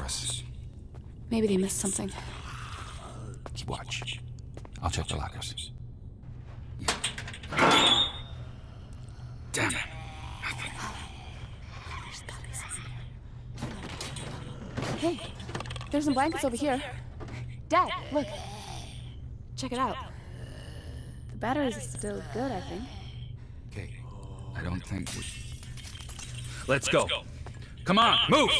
us. Maybe they missed something. Keep watch. I'll check the lockers. Yeah. Damn it. Hey, there's some blankets over here. Dad, look. Check it out. The batteries are still good, I think. Okay. I don't think we... Let's go. Come on, move!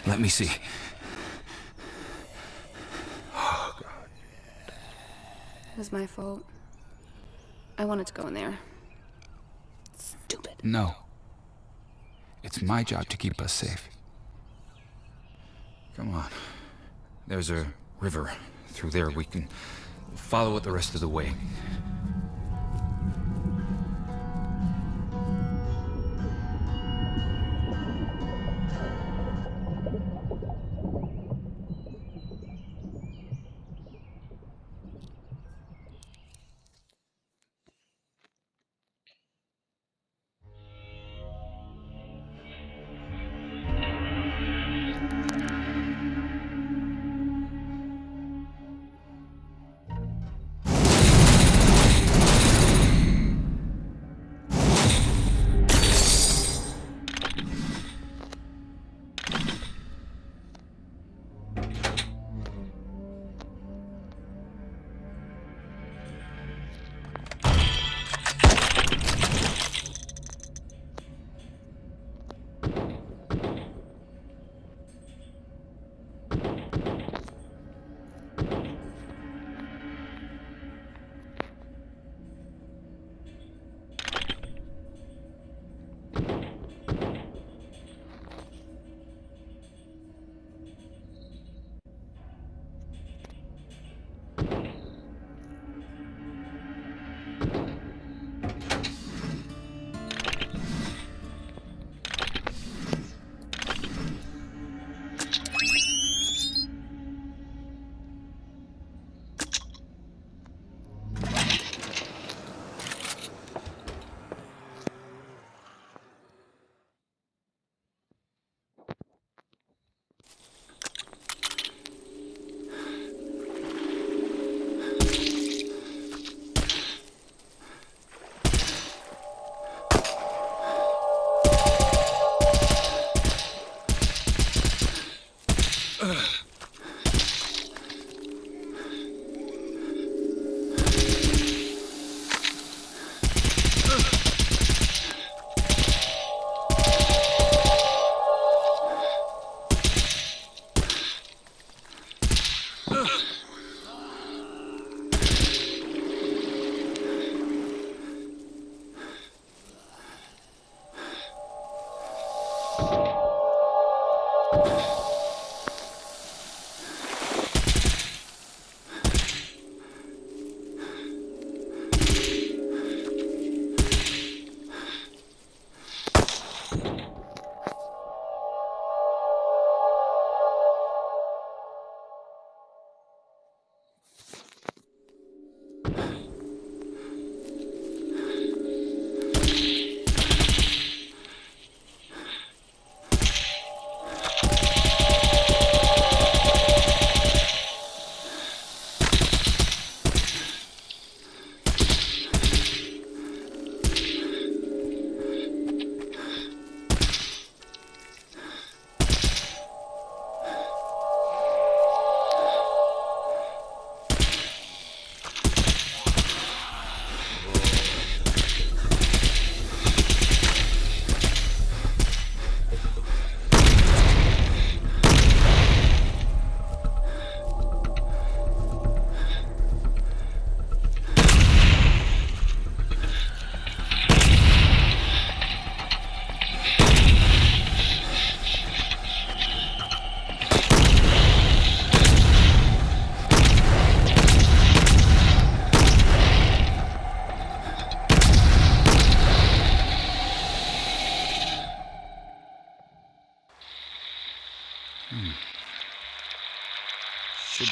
Let me see. Oh, God. It was my fault. I wanted to go in there. Stupid. No. It's my job to keep us safe. Come on. There's a river through there. We can follow it the rest of the way.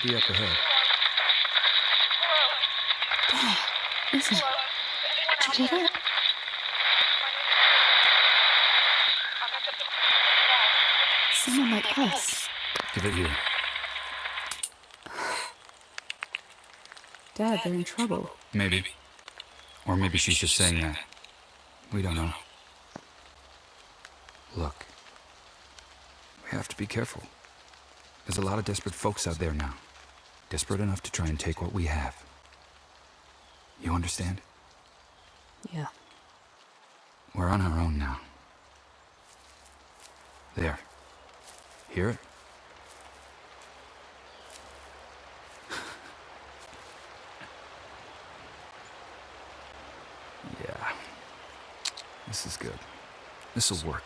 should be up ahead. Listen. Did you hear that? Someone like us. Give it here. Dad, they're in trouble. Maybe. Or maybe she's just saying that. We don't know. Look. We have to be careful. There's a lot of desperate folks out there now. Desperate enough to try and take what we have. You understand? Yeah. We're on our own now. There. Hear it? Yeah. This is good. This'll work.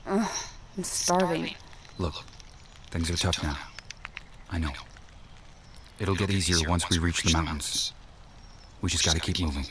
I'm starving. Look, things are tough now. I know. It'll get easier once we reach the mountains. We just gotta keep moving.